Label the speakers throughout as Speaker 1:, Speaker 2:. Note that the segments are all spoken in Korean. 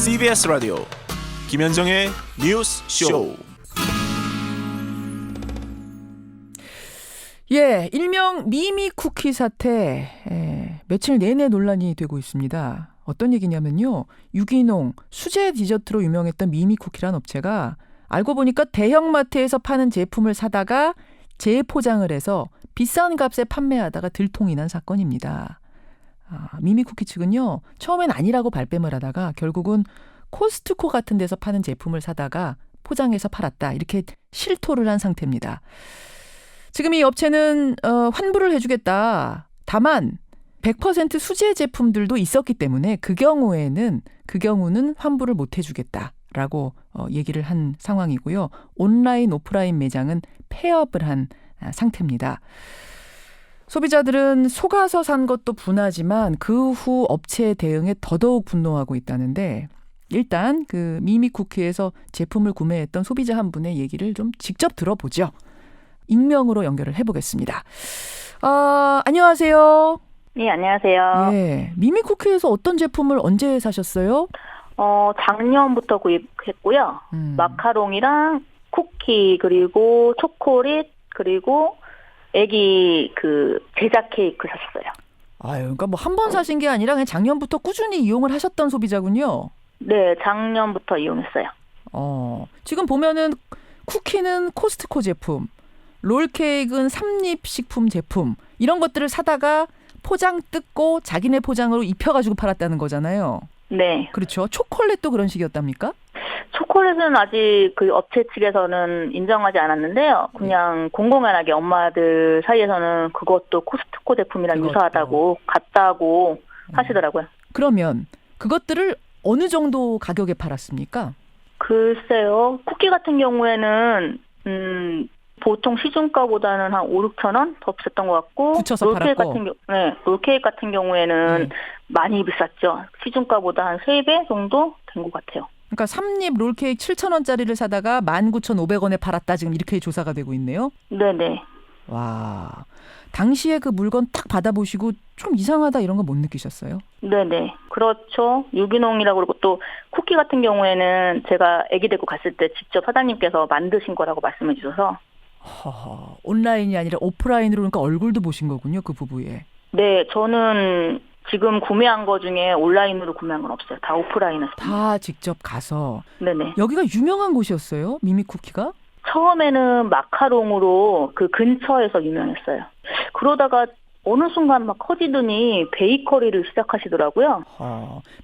Speaker 1: CBS 라디오 김현정의 뉴스 쇼.
Speaker 2: 예, 일명 미미 쿠키 사태 며칠 내내 논란이 되고 있습니다. 어떤 얘기냐면요. 유기농, 수제 디저트로 유명했던 미미 쿠키란 업체가 알고 보니까 대형마트에서 파는 제품을 사다가 재포장을 해서 비싼 값에 판매하다가 들통이 난 사건입니다. 미미 쿠키 측은요. 처음엔 아니라고 발뺌을 하다가 결국은 코스트코 같은 데서 파는 제품을 사다가 포장해서 팔았다. 이렇게 실토를 한 상태입니다. 지금 이 업체는 환불을 해주겠다. 다만 100% 수제 제품들도 있었기 때문에 그 경우는 환불을 못 해주겠다라고 얘기를 한 상황이고요. 온라인, 오프라인 매장은 폐업을 한 상태입니다. 소비자들은 속아서 산 것도 분하지만 그 후 업체의 대응에 더더욱 분노하고 있다는데 일단 그 미미 쿠키에서 제품을 구매했던 소비자 한 분의 얘기를 좀 직접 들어보죠. 익명으로 연결을 해보겠습니다. 안녕하세요.
Speaker 3: 네, 안녕하세요.
Speaker 2: 예, 미미 쿠키에서 어떤 제품을 언제 사셨어요?
Speaker 3: 작년부터 구입했고요. 마카롱이랑 쿠키 그리고 초콜릿 그리고 애기 제작 케이크 샀어요.
Speaker 2: 그러니까 뭐 한 번 사신 게 아니라 그냥 작년부터 꾸준히 이용을 하셨던 소비자군요.
Speaker 3: 네, 작년부터 이용했어요.
Speaker 2: 지금 보면은 쿠키는 코스트코 제품, 롤케이크는 삼립식품 제품 이런 것들을 사다가 포장 뜯고 자기네 포장으로 입혀가지고 팔았다는 거잖아요.
Speaker 3: 네.
Speaker 2: 그렇죠. 초콜릿도 그런 식이었답니까?
Speaker 3: 초콜릿은 아직 그 업체 측에서는 인정하지 않았는데요. 그냥 공공연하게 엄마들 사이에서는 그것도 코스트코 제품이랑 유사하다고 같다고 하시더라고요.
Speaker 2: 그러면 그것들을 어느 정도 가격에 팔았습니까?
Speaker 3: 글쎄요. 쿠키 같은 경우에는 보통 시중가보다는 한 5, 6천 원 더 비쌌던 것 같고
Speaker 2: 붙여서 팔았고.
Speaker 3: 롤케이크 같은 경우에는 많이 비쌌죠. 시중가보다 한 3배 정도 된 것 같아요.
Speaker 2: 그러니까 삼립 롤케이크 7,000원짜리를 사다가 19,500원에 팔았다. 지금 이렇게 조사가 되고 있네요.
Speaker 3: 네네.
Speaker 2: 와, 당시에 그 물건 딱 받아보시고 좀 이상하다 이런 거 못 느끼셨어요?
Speaker 3: 네네. 그렇죠. 유기농이라고 그러고 또 쿠키 같은 경우에는 제가 아기 데리고 갔을 때 직접 사장님께서 만드신 거라고 말씀해 주셔서
Speaker 2: 온라인이 아니라 오프라인으로 그러니까 얼굴도 보신 거군요. 그 부부의. 네.
Speaker 3: 저는 지금 구매한 거 중에 온라인으로 구매한 건 없어요. 다 오프라인에서.
Speaker 2: 다 직접 가서.
Speaker 3: 네네.
Speaker 2: 여기가 유명한 곳이었어요? 미미쿠키가?
Speaker 3: 처음에는 마카롱으로 그 근처에서 유명했어요. 그러다가 어느 순간 막 커지더니 베이커리를 시작하시더라고요.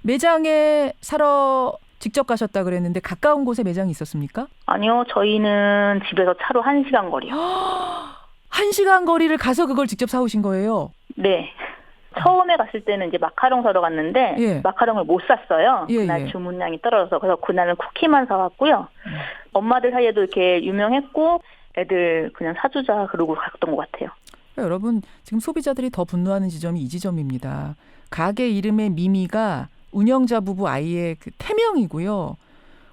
Speaker 2: 매장에 사러 직접 가셨다 그랬는데 가까운 곳에 매장이 있었습니까?
Speaker 3: 아니요. 저희는 집에서 차로 1시간 거리요.
Speaker 2: 1시간 거리를 가서 그걸 직접 사오신 거예요?
Speaker 3: 네. 처음에 갔을 때는 이제 마카롱 사러 갔는데 마카롱을 못 샀어요. 그날 주문량이 떨어져서. 그래서 그날은 쿠키만 사왔고요. 엄마들 사이에도 이렇게 유명했고 애들 그냥 사주자 그러고 갔던 것 같아요.
Speaker 2: 여러분 지금 소비자들이 더 분노하는 지점이 이 지점입니다. 가게 이름의 미미가 운영자 부부 아이의 그 태명이고요.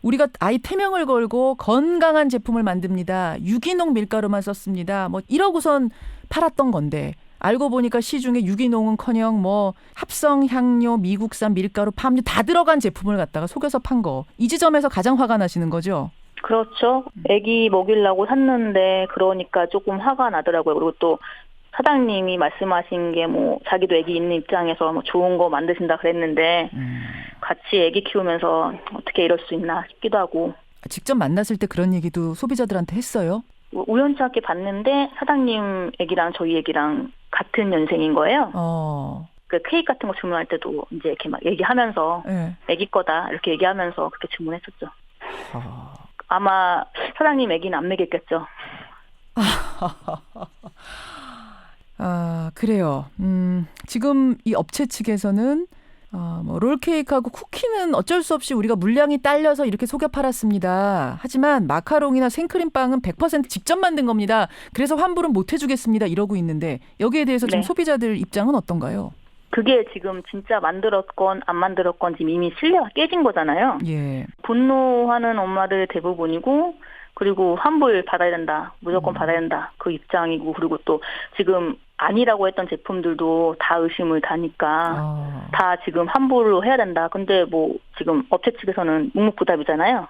Speaker 2: 우리가 아이 태명을 걸고 건강한 제품을 만듭니다. 유기농 밀가루만 썼습니다. 뭐 이러고선 팔았던 건데 알고 보니까 시중에 유기농은커녕 뭐 합성 향료, 미국산 밀가루, 팜유 다 들어간 제품을 갖다가 속여서 판 거. 이 지점에서 가장 화가 나시는 거죠?
Speaker 3: 그렇죠. 애기 먹이려고 샀는데 그러니까 조금 화가 나더라고요. 그리고 또 사장님이 말씀하신 게 뭐 자기도 애기 있는 입장에서 뭐 좋은 거 만드신다 그랬는데 같이 애기 키우면서 어떻게 이럴 수 있나 싶기도 하고.
Speaker 2: 직접 만났을 때 그런 얘기도 소비자들한테 했어요?
Speaker 3: 우연치 않게 봤는데 사장님 애기랑 저희 애기랑 같은 년생인 거예요. 그 케이크 같은 거 주문할 때도 이제 이렇게 막 얘기하면서 애기 거다 이렇게 얘기하면서 그렇게 주문했었죠. 아마 사장님 애기는 안 먹였겠죠.
Speaker 2: 그래요. 지금 이 업체 측에서는 뭐 롤케이크하고 쿠키는 어쩔 수 없이 우리가 물량이 딸려서 이렇게 속여 팔았습니다. 하지만 마카롱이나 생크림빵은 100% 직접 만든 겁니다. 그래서 환불은 못 해주겠습니다. 이러고 있는데 여기에 대해서 지금 소비자들 입장은 어떤가요?
Speaker 3: 그게 지금 진짜 만들었건 안 만들었건 지금 이미 신뢰가 깨진 거잖아요.
Speaker 2: 예.
Speaker 3: 분노하는 엄마들 대부분이고 그리고 환불 받아야 된다. 무조건 받아야 된다. 그 입장이고 그리고 또 지금 아니라고 했던 제품들도 다 의심을 다니까 다 지금 환불로 해야 된다. 근데 뭐 지금 업체 측에서는 묵묵부답이잖아요.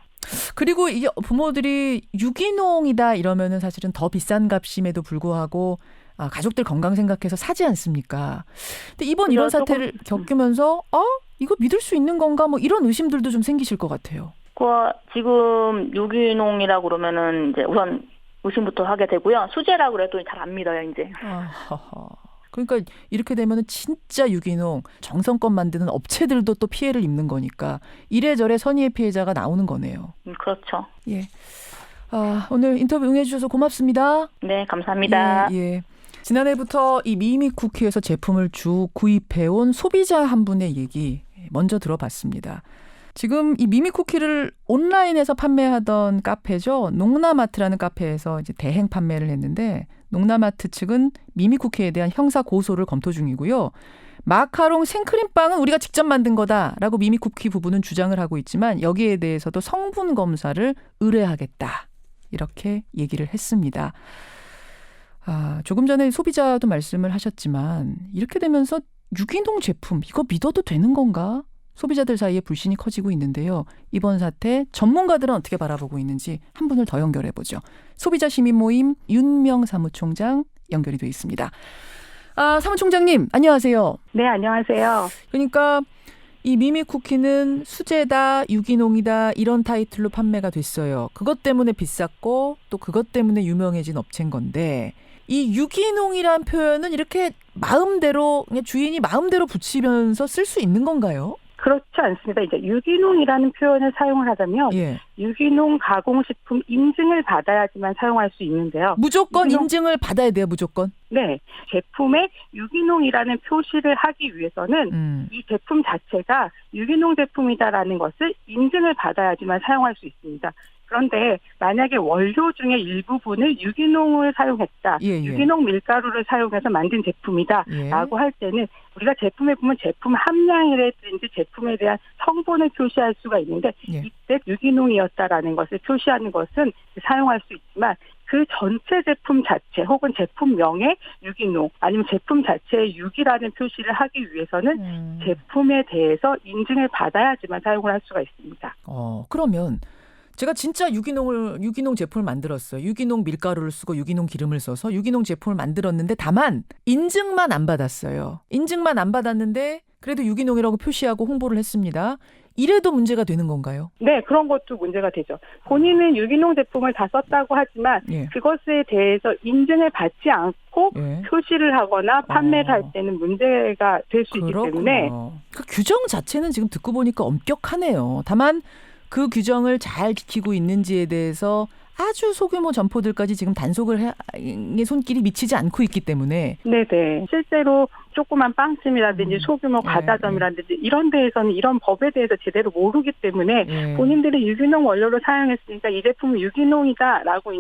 Speaker 2: 그리고 이 부모들이 유기농이다 이러면은 사실은 더 비싼 값임에도 불구하고 가족들 건강 생각해서 사지 않습니까? 근데 이번 이런 사태를 겪으면서 이거 믿을 수 있는 건가? 뭐 이런 의심들도 좀 생기실 것 같아요.
Speaker 3: 지금 유기농이라고 그러면은 이제 우선 의심부터 하게 되고요. 수제라고 그래도 잘 안 믿어요, 이제.
Speaker 2: 그러니까 이렇게 되면은 진짜 유기농 정성껏 만드는 업체들도 또 피해를 입는 거니까 이래저래 선의의 피해자가 나오는 거네요.
Speaker 3: 그렇죠.
Speaker 2: 예. 오늘 인터뷰 응해주셔서 고맙습니다.
Speaker 3: 네, 감사합니다.
Speaker 2: 예. 지난해부터 이 미미 쿠키에서 제품을 쭉 구입해온 소비자 한 분의 얘기 먼저 들어봤습니다. 지금 이 미미 쿠키를 온라인에서 판매하던 카페죠. 농나마트라는 카페에서 이제 대행 판매를 했는데 농나마트 측은 미미 쿠키에 대한 형사 고소를 검토 중이고요. 마카롱 생크림빵은 우리가 직접 만든 거다라고 미미 쿠키 부부는 주장을 하고 있지만 여기에 대해서도 성분 검사를 의뢰하겠다. 이렇게 얘기를 했습니다. 조금 전에 소비자도 말씀을 하셨지만 이렇게 되면서 유기농 제품 이거 믿어도 되는 건가? 소비자들 사이에 불신이 커지고 있는데요. 이번 사태 전문가들은 어떻게 바라보고 있는지 한 분을 더 연결해보죠. 소비자 시민 모임 윤명 사무총장 연결이 돼 있습니다. 사무총장님 안녕하세요.
Speaker 4: 네, 안녕하세요.
Speaker 2: 그러니까 이 미미 쿠키는 수제다, 유기농이다 이런 타이틀로 판매가 됐어요. 그것 때문에 비쌌고 또 그것 때문에 유명해진 업체인 건데 이 유기농이란 표현은 이렇게 마음대로 그냥 주인이 마음대로 붙이면서 쓸 수 있는 건가요?
Speaker 4: 그렇지 않습니다. 이제 유기농이라는 표현을 사용을 하자면 유기농 가공식품 인증을 받아야지만 사용할 수 있는데요.
Speaker 2: 무조건 인증을 받아야 돼요, 무조건?
Speaker 4: 네. 제품에 유기농이라는 표시를 하기 위해서는 이 제품 자체가 유기농 제품이다라는 것을 인증을 받아야지만 사용할 수 있습니다. 그런데 만약에 원료 중에 일부분을 유기농을 사용했다. 유기농 밀가루를 사용해서 만든 제품이다라고 할 때는 우리가 제품에 보면 제품 함량이라든지 제품에 대한 성분을 표시할 수가 있는데 이때 유기농이었다라는 것을 표시하는 것은 사용할 수 있지만 그 전체 제품 자체 혹은 제품명에 유기농 아니면 제품 자체에 유기라는 표시를 하기 위해서는 제품에 대해서 인증을 받아야지만 사용을 할 수가 있습니다.
Speaker 2: 그러면 제가 진짜 유기농 제품을 만들었어요. 유기농 밀가루를 쓰고 유기농 기름을 써서 유기농 제품을 만들었는데 다만 인증만 안 받았어요. 인증만 안 받았는데 그래도 유기농이라고 표시하고 홍보를 했습니다. 이래도 문제가 되는 건가요?
Speaker 4: 네, 그런 것도 문제가 되죠. 본인은 유기농 제품을 다 썼다고 하지만 그것에 대해서 인증을 받지 않고 표시를 하거나 판매를 할 때는 문제가 될 수 있기 때문에
Speaker 2: 그 규정 자체는 지금 듣고 보니까 엄격하네요. 다만 그 규정을 잘 지키고 있는지에 대해서 아주 소규모 점포들까지 지금 단속을 손길이 미치지 않고 있기 때문에.
Speaker 4: 네네. 실제로 조그만 빵집이라든지 소규모 과자점이라든지 이런 데에서는 이런 법에 대해서 제대로 모르기 때문에 본인들이 유기농 원료를 사용했으니까 이 제품은 유기농이다라고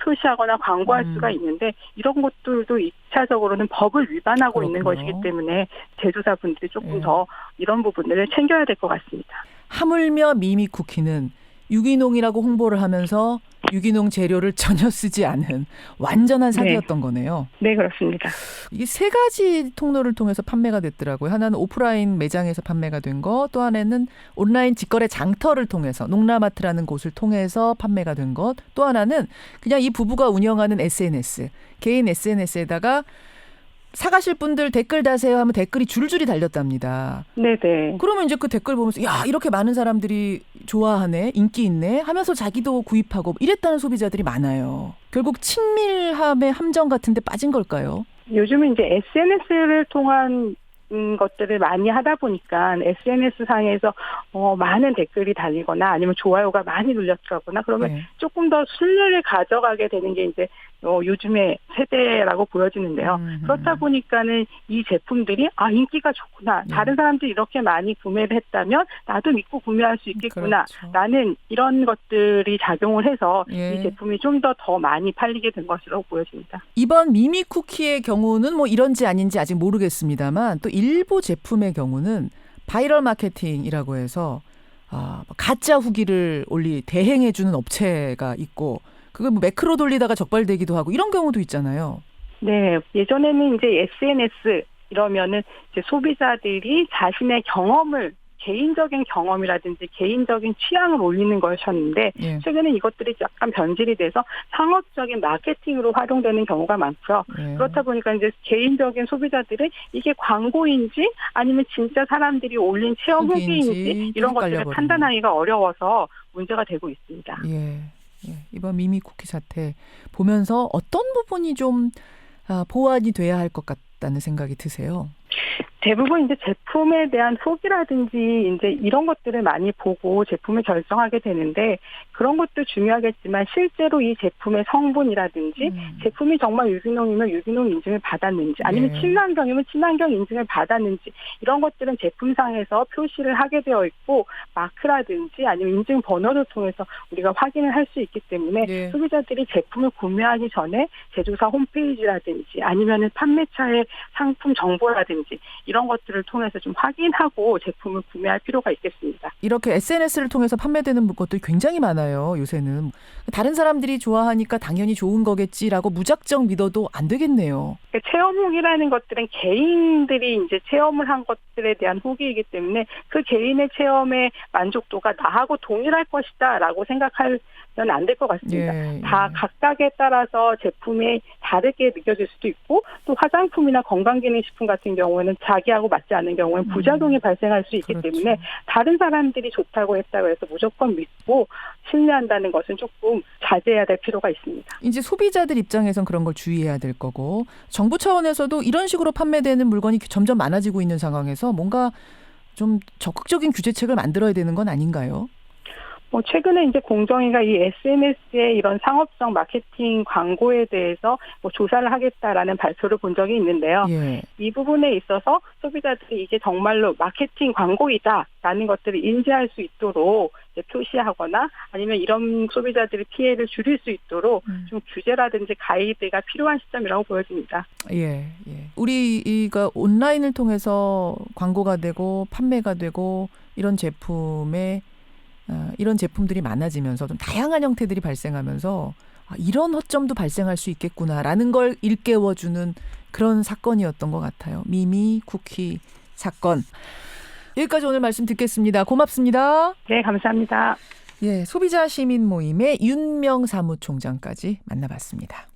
Speaker 4: 표시하거나 광고할 수가 있는데 이런 것들도 2차적으로는 법을 위반하고 있는 것이기 때문에 제조사분들이 조금 더 이런 부분들을 챙겨야 될 것 같습니다.
Speaker 2: 하물며 미미 쿠키는 유기농이라고 홍보를 하면서 유기농 재료를 전혀 쓰지 않은 완전한 사기였던 거네요.
Speaker 4: 네, 그렇습니다.
Speaker 2: 이게 세 가지 통로를 통해서 판매가 됐더라고요. 하나는 오프라인 매장에서 판매가 된 거, 또 하나는 온라인 직거래 장터를 통해서 농나마트라는 곳을 통해서 판매가 된 것, 또 하나는 그냥 이 부부가 운영하는 SNS, 개인 SNS에다가 사가실 분들 댓글 다세요 하면 댓글이 줄줄이 달렸답니다.
Speaker 4: 네네.
Speaker 2: 그러면 이제 그 댓글 보면서 야 이렇게 많은 사람들이 좋아하네, 인기 있네 하면서 자기도 구입하고 이랬다는 소비자들이 많아요. 결국 친밀함의 함정 같은 데 빠진 걸까요?
Speaker 4: 요즘은 이제 SNS를 통한 것들을 많이 하다 보니까 SNS 상에서 많은 댓글이 달리거나 아니면 좋아요가 많이 눌렸거나 그러면 조금 더 신뢰를 가져가게 되는 게 이제 요즘의 세대라고 보여지는데요. 그렇다 보니까는 이 제품들이 인기가 좋구나. 다른 사람들이 이렇게 많이 구매를 했다면 나도 믿고 구매할 수 있겠구나. 라는 이런 것들이 작용을 해서 이 제품이 좀 더 많이 팔리게 된 것으로 보여집니다.
Speaker 2: 이번 미미 쿠키의 경우는 뭐 이런지 아닌지 아직 모르겠습니다만 또 일부 제품의 경우는 바이럴 마케팅이라고 해서 가짜 후기를 대행해주는 업체가 있고 그걸 뭐 매크로 돌리다가 적발되기도 하고 이런 경우도 있잖아요.
Speaker 4: 네, 예전에는 이제 SNS 이러면은 이제 소비자들이 자신의 경험을 개인적인 경험이라든지 개인적인 취향을 올리는 것이었는데
Speaker 2: 예.
Speaker 4: 최근에 이것들이 약간 변질이 돼서 상업적인 마케팅으로 활용되는 경우가 많고요.
Speaker 2: 예.
Speaker 4: 그렇다 보니까 이제 개인적인 소비자들은 이게 광고인지 아니면 진짜 사람들이 올린 체험 후기인지 이런 것들을 판단하기가 어려워서 문제가 되고 있습니다.
Speaker 2: 예. 이번 미미 쿠키 사태 보면서 어떤 부분이 좀 보완이 돼야 할 것 같다는 생각이 드세요?
Speaker 4: 대부분 이제 제품에 대한 후기라든지 이제 이런 것들을 많이 보고 제품을 결정하게 되는데 그런 것도 중요하겠지만 실제로 이 제품의 성분이라든지 제품이 정말 유기농이면 유기농 인증을 받았는지 아니면
Speaker 2: 네.
Speaker 4: 친환경이면 친환경 인증을 받았는지 이런 것들은 제품상에서 표시를 하게 되어 있고 마크라든지 아니면 인증 번호를 통해서 우리가 확인을 할 수 있기 때문에
Speaker 2: 네.
Speaker 4: 소비자들이 제품을 구매하기 전에 제조사 홈페이지라든지 아니면은 판매처의 상품 정보라든지 이런 것들을 통해서 좀 확인하고 제품을 구매할 필요가 있겠습니다.
Speaker 2: 이렇게 SNS를 통해서 판매되는 것도 굉장히 많아요. 요새는. 다른 사람들이 좋아하니까 당연히 좋은 거겠지라고 무작정 믿어도 안 되겠네요.
Speaker 4: 체험 후기라는 것들은 개인들이 이제 체험을 한 것들에 대한 후기이기 때문에 그 개인의 체험의 만족도가 나하고 동일할 것이다라고 생각하면 안 될 것 같습니다.
Speaker 2: 예.
Speaker 4: 다 각각에 따라서 제품이 다르게 느껴질 수도 있고 또 화장품이나 건강기능식품 같은 경우에는 자기하고 맞지 않는 경우에는 부작용이 발생할 수 있기
Speaker 2: 그렇죠.
Speaker 4: 때문에 다른 사람들이 좋다고 했다고 해서 무조건 믿고 신뢰한다는 것은 조금 자제해야 될 필요가 있습니다.
Speaker 2: 이제 소비자들 입장에선 그런 걸 주의해야 될 거고 정부 차원에서도 이런 식으로 판매되는 물건이 점점 많아지고 있는 상황에서 뭔가 좀 적극적인 규제책을 만들어야 되는 건 아닌가요?
Speaker 4: 최근에 이제 공정위가 이 SNS의 이런 상업성 마케팅 광고에 대해서 조사를 하겠다라는 발표를 본 적이 있는데요.
Speaker 2: 예.
Speaker 4: 이 부분에 있어서 소비자들이 이게 정말로 마케팅 광고이다라는 것들을 인지할 수 있도록 이제 표시하거나 아니면 이런 소비자들의 피해를 줄일 수 있도록 좀 규제라든지 가이드가 필요한 시점이라고 보여집니다.
Speaker 2: 예. 우리가 온라인을 통해서 광고가 되고 판매가 되고 이런 제품들이 많아지면서 좀 다양한 형태들이 발생하면서 이런 허점도 발생할 수 있겠구나라는 걸 일깨워주는 그런 사건이었던 것 같아요. 미미 쿠키 사건. 여기까지 오늘 말씀 듣겠습니다. 고맙습니다.
Speaker 4: 네, 감사합니다.
Speaker 2: 소비자 시민 모임의 윤명 사무총장까지 만나봤습니다.